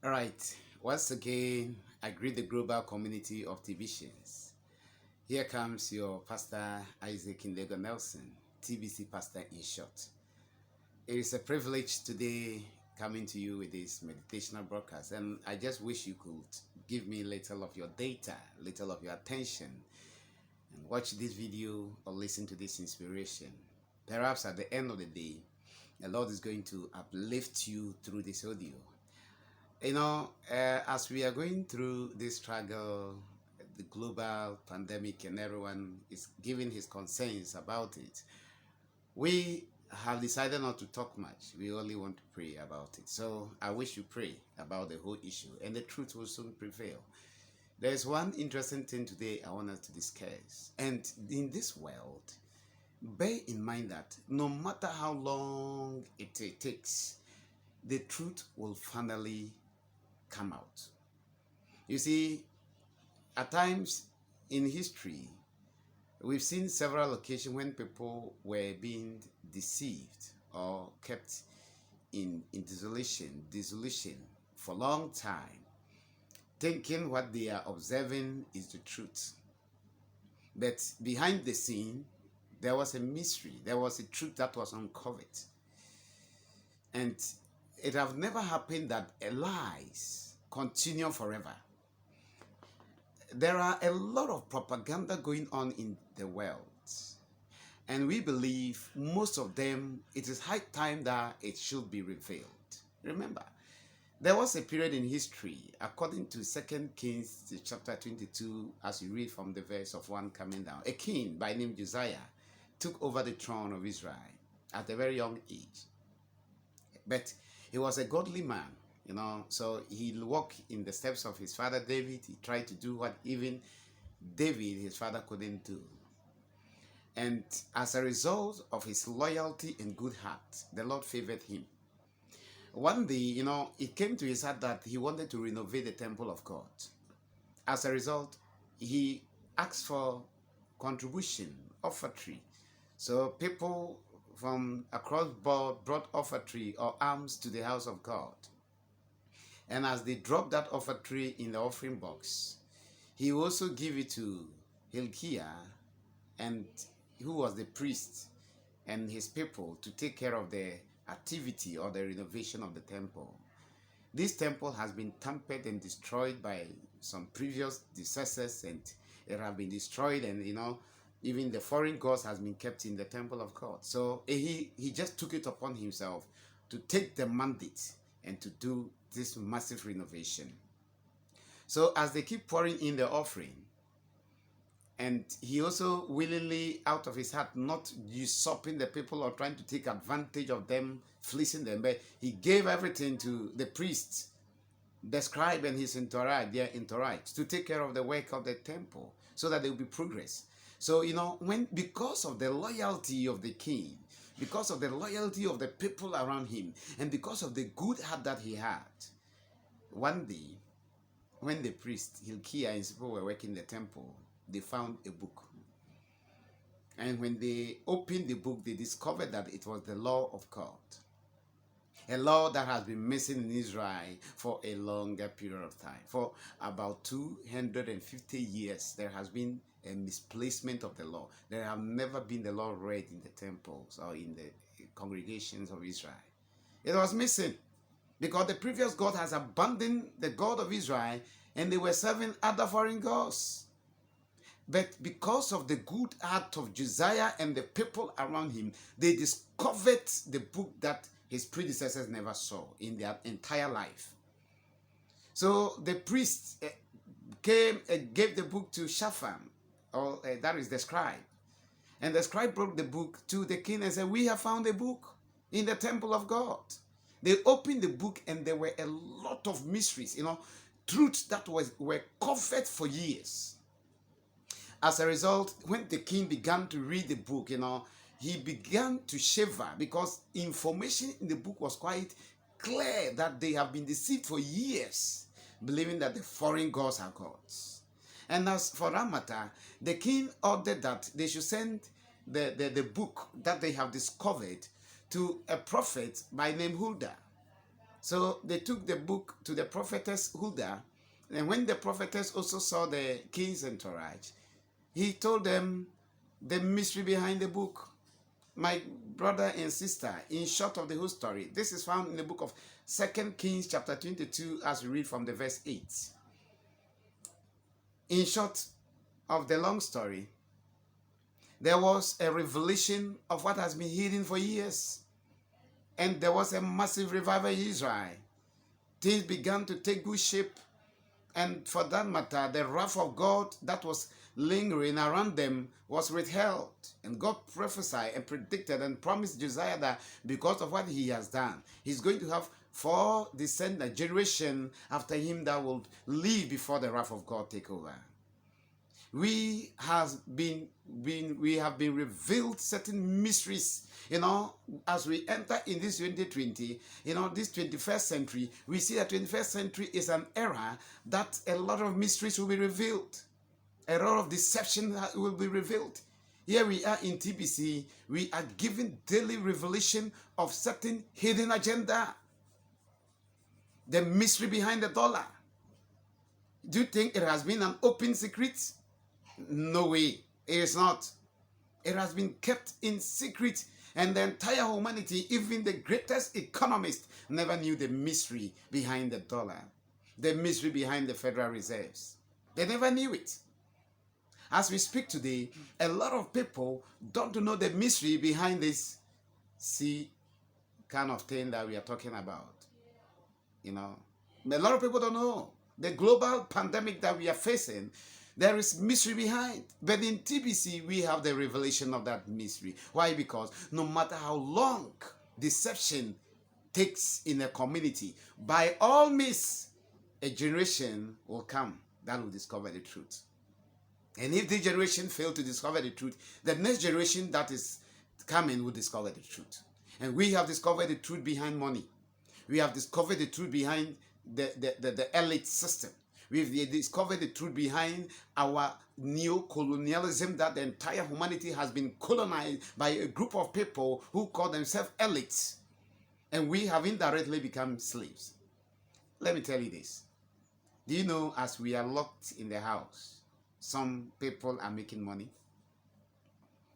All right. Once again, I greet the global community of TVisions. Here comes your Pastor Isaac Indego Nelson, TBC Pastor in short. It is a privilege today coming to you with this meditational broadcast, and I just wish you could give me little of your data, little of your attention, and watch this video or listen to this inspiration. Perhaps at the end of the day, the Lord is going to uplift you through this audio. As we are going through this struggle, the global pandemic, and everyone is giving his concerns about it, we have decided not to talk much. We only want to pray about it. So I wish you pray about the whole issue, and the truth will soon prevail. There's one interesting thing today I want us to discuss. And in this world, bear in mind that no matter how long it takes, the truth will finally come out. You see, at times in history, we've seen several occasions when people were being deceived or kept in dissolution for a long time, thinking what they are observing is the truth. But behind the scene, there was a mystery, there was a truth that was uncovered. And it have never happened that lies continue forever. There are a lot of propaganda going on in the world, and we believe most of them, it is high time that it should be revealed. Remember, there was a period in history, according to 2 Kings chapter 22, as you read from the verse of 1 coming down, a king by name Josiah took over the throne of Israel at a very young age. But he was a godly man, so he walked in the steps of his father David. He tried to do what even David, his father, couldn't do. And as a result of his loyalty and good heart, the Lord favored him. One day, it came to his heart that he wanted to renovate the temple of God. As a result, he asked for contribution, offertory. So people from across board brought offertory or alms to the house of God. And as they dropped that offertory in the offering box, he also gave it to Hilkiah, and who was the priest, and his people to take care of the activity or the renovation of the temple. This temple has been tampered and destroyed by some previous decessors, and it has been destroyed, and even the foreign gods has been kept in the temple of God. So he just took it upon himself to take the mandate and to do this massive renovation. So as they keep pouring in the offering, and he also willingly, out of his heart, not usurping the people or trying to take advantage of them, fleecing them, but he gave everything to the priests, the scribe and his entourage, their entourage, to take care of the work of the temple so that there will be progress. So, because of the loyalty of the king, because of the loyalty of the people around him, and because of the good heart that he had, one day, when the priest Hilkiah and his people were working the temple, they found a book. And when they opened the book, they discovered that it was the law of God. A law that has been missing in Israel for a longer period of time. For about 250 years, there has been a misplacement of the law. There have never been the law read in the temples or in the congregations of Israel. It was missing because the previous God has abandoned the God of Israel, and they were serving other foreign gods. But because of the good heart of Josiah and the people around him, they discovered the book that his predecessors never saw in their entire life. So the priest came and gave the book to Shaphan, or that is the scribe. And the scribe brought the book to the king and said, "We have found a book in the temple of God." They opened the book, and there were a lot of mysteries, truths that were covered for years. As a result, when the king began to read the book, he began to shiver because information in the book was quite clear that they have been deceived for years, believing that the foreign gods are gods. And as for that matter, the king ordered that they should send the book that they have discovered to a prophet by name Huldah. So they took the book to the prophetess Huldah, and when the prophetess also saw the king's entourage, he told them the mystery behind the book. My brother and sister, in short of the whole story, this is found in the book of 2 Kings chapter 22 as we read from the verse 8. In short of the long story, there was a revelation of what has been hidden for years. And there was a massive revival in Israel. Things began to take good shape. And for that matter, the wrath of God that was lingering around them was withheld. And God prophesied and predicted and promised Josiah that because of what he has done, he's going to have 4 descendants, generation after him that will live before the wrath of God take over. We have been revealed certain mysteries, as we enter in this 2020, this 21st century. We see that 21st century is an era that a lot of mysteries will be revealed, a lot of deception will be revealed. Here we are in TBC, we are given daily revelation of certain hidden agenda, the mystery behind the dollar. Do you think it has been an open secret? No way, it is not. It has been kept in secret, and the entire humanity, even the greatest economists, never knew the mystery behind the dollar, the mystery behind the Federal Reserves. They never knew it. As we speak today, a lot of people don't know the mystery behind this kind of thing that we are talking about. A lot of people don't know the global pandemic that we are facing. There is mystery behind. But in TBC, we have the revelation of that mystery. Why? Because no matter how long deception takes in a community, by all means, a generation will come that will discover the truth. And if this generation fails to discover the truth, the next generation that is coming will discover the truth. And we have discovered the truth behind money. We have discovered the truth behind the elite system. We've discovered the truth behind our neo-colonialism, that the entire humanity has been colonized by a group of people who call themselves elites. And we have indirectly become slaves. Let me tell you this. Do you know, as we are locked in the house, some people are making money?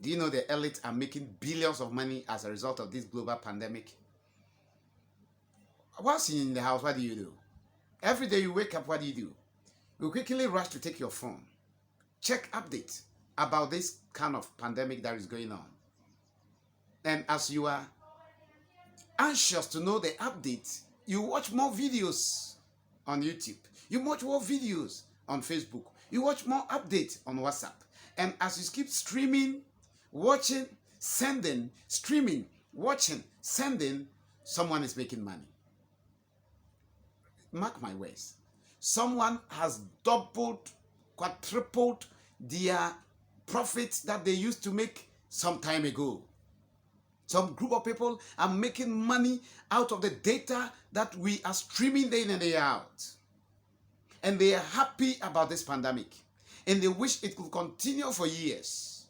Do you know the elites are making billions of money as a result of this global pandemic? Once you're in the house, what do you do? Every day you wake up, what do? You quickly rush to take your phone, check updates about this kind of pandemic that is going on. And as you are anxious to know the updates, you watch more videos on YouTube. You watch more videos on Facebook. You watch more updates on WhatsApp. And as you keep streaming, watching, sending, streaming, watching, sending, someone is making money. Mark my words. Someone has doubled, quadrupled their profits that they used to make some time ago. Some group of people are making money out of the data that we are streaming day in and day out. And they are happy about this pandemic. And they wish it could continue for years,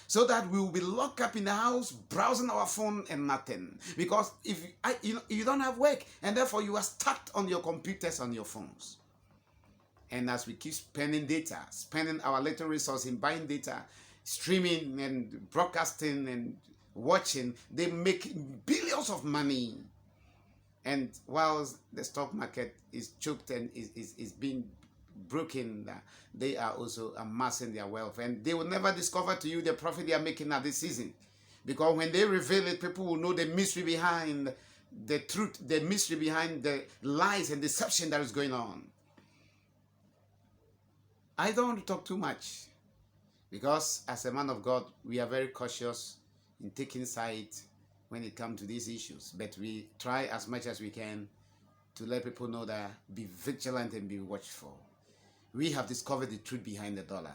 so that we will be locked up in the house browsing our phone and nothing. Because if you don't have work, and therefore you are stuck on your computers, on your phones. And as we keep spending data, spending our little resources in buying data, streaming and broadcasting and watching, they make billions of money. And while the stock market is choked and is being broken, they are also amassing their wealth. And they will never discover to you the profit they are making at this season. Because when they reveal it, people will know the mystery behind the truth, the mystery behind the lies and deception that is going on. I don't want to talk too much, because as a man of God, we are very cautious in taking sides when it comes to these issues. But we try as much as we can to let people know that be vigilant and be watchful. We have discovered the truth behind the dollar.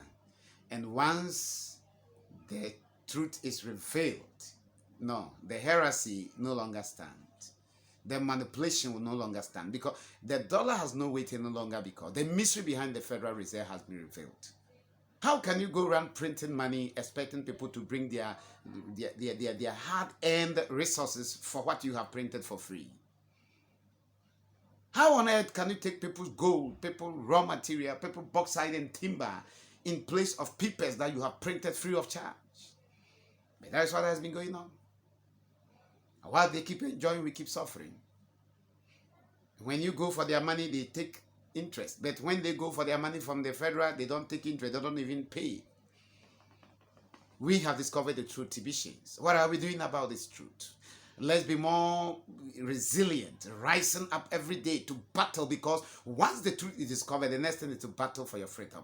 And once the truth is revealed, the heresy no longer stands. The manipulation will no longer stand, because the dollar has no weight any longer, because the mystery behind the Federal Reserve has been revealed. How can you go around printing money expecting people to bring their hard-earned resources for what you have printed for free? How on earth can you take people's gold, people's raw material, people's bauxite and timber in place of papers that you have printed free of charge? But that is what has been going on. And while they keep enjoying, we keep suffering. When you go for their money, they take interest. But when they go for their money from the federal, they don't take interest. They don't even pay. We have discovered the truth, Tibetians. What are we doing about this truth? Let's be more resilient, rising up every day to battle, because once the truth is discovered, the next thing is to battle for your freedom.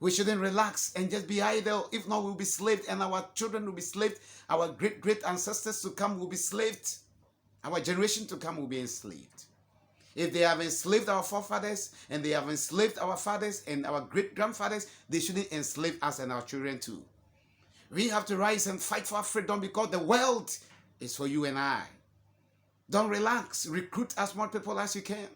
We shouldn't relax and just be idle. If not, we'll be slaved, and our children will be slaved. Our great ancestors to come will be slaved. Our generation to come will be enslaved. If they have enslaved our forefathers, and they have enslaved our fathers and our great-grandfathers, they shouldn't enslave us and our children too. We have to rise and fight for our freedom, because the world is for you and I. Don't relax. Recruit as much people as you can.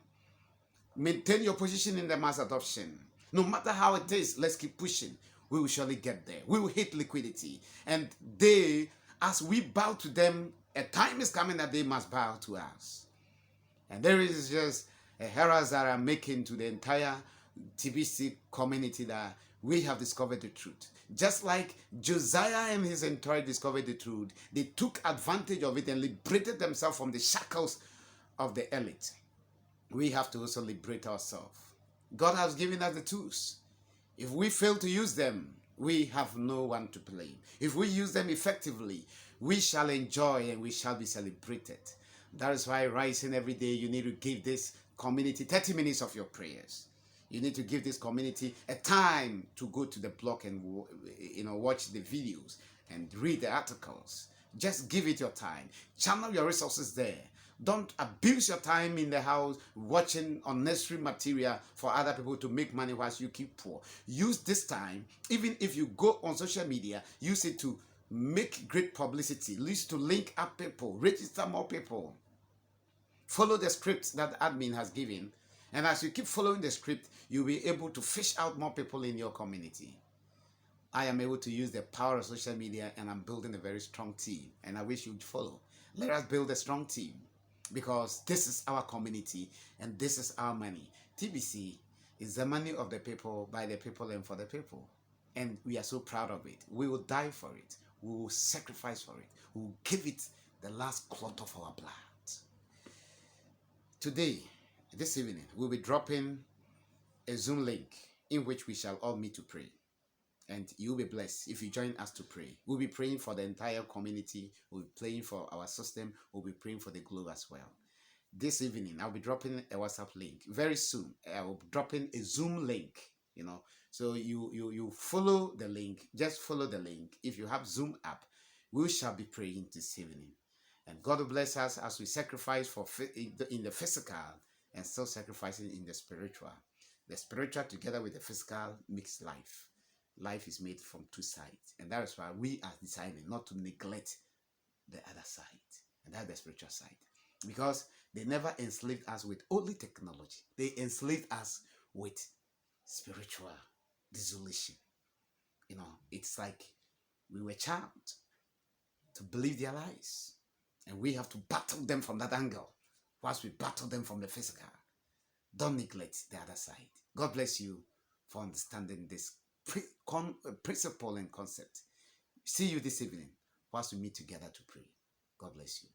Maintain your position in the mass adoption. No matter how it is, let's keep pushing. We will surely get there. We will hit liquidity. And they, as we bow to them, a time is coming that they must bow to us. And there is just a herald that I'm making to the entire TBC community that we have discovered the truth. Just like Josiah and his entire discovered the truth, they took advantage of it and liberated themselves from the shackles of the elite. We have to also liberate ourselves. God has given us the tools. If we fail to use them, we have no one to blame. If we use them effectively, we shall enjoy and we shall be celebrated. That is why rising every day, you need to give this community 30 minutes of your prayers. You need to give this community a time to go to the blog and watch the videos and read the articles. Just give it your time. Channel your resources there. Don't abuse your time in the house watching unnecessary material for other people to make money whilst you keep poor. Use this time, even if you go on social media, use it to make great publicity. Use to link up people, register more people. Follow the script that the admin has given. And as you keep following the script, you'll be able to fish out more people in your community. I am able to use the power of social media, and I'm building a very strong team. And I wish you'd follow. Let us build a strong team, because this is our community and this is our money. TBC is the money of the people, by the people, and for the people. And we are so proud of it. We will die for it. We will sacrifice for it. We will give it the last clot of our blood. Today, this evening, we'll be dropping a Zoom link in which we shall all meet to pray. And you'll be blessed if you join us to pray. We'll be praying for the entire community. We'll be praying for our system. We'll be praying for the globe as well. This evening, I'll be dropping a WhatsApp link. Very soon, I will be dropping a Zoom link, So you follow the link. Just follow the link. If you have Zoom app, we shall be praying this evening. And God will bless us as we sacrifice in the physical and still sacrificing in the spiritual. The spiritual together with the physical makes life. Life is made from two sides. And that is why we are deciding not to neglect the other side. And that's the spiritual side. Because they never enslaved us with only technology. They enslaved us with spiritual dissolution. It's like we were charmed to believe their lies. And we have to battle them from that angle, whilst we battle them from the physical. Don't neglect the other side. God bless you for understanding this principle and concept. See you this evening whilst we meet together to pray. God bless you.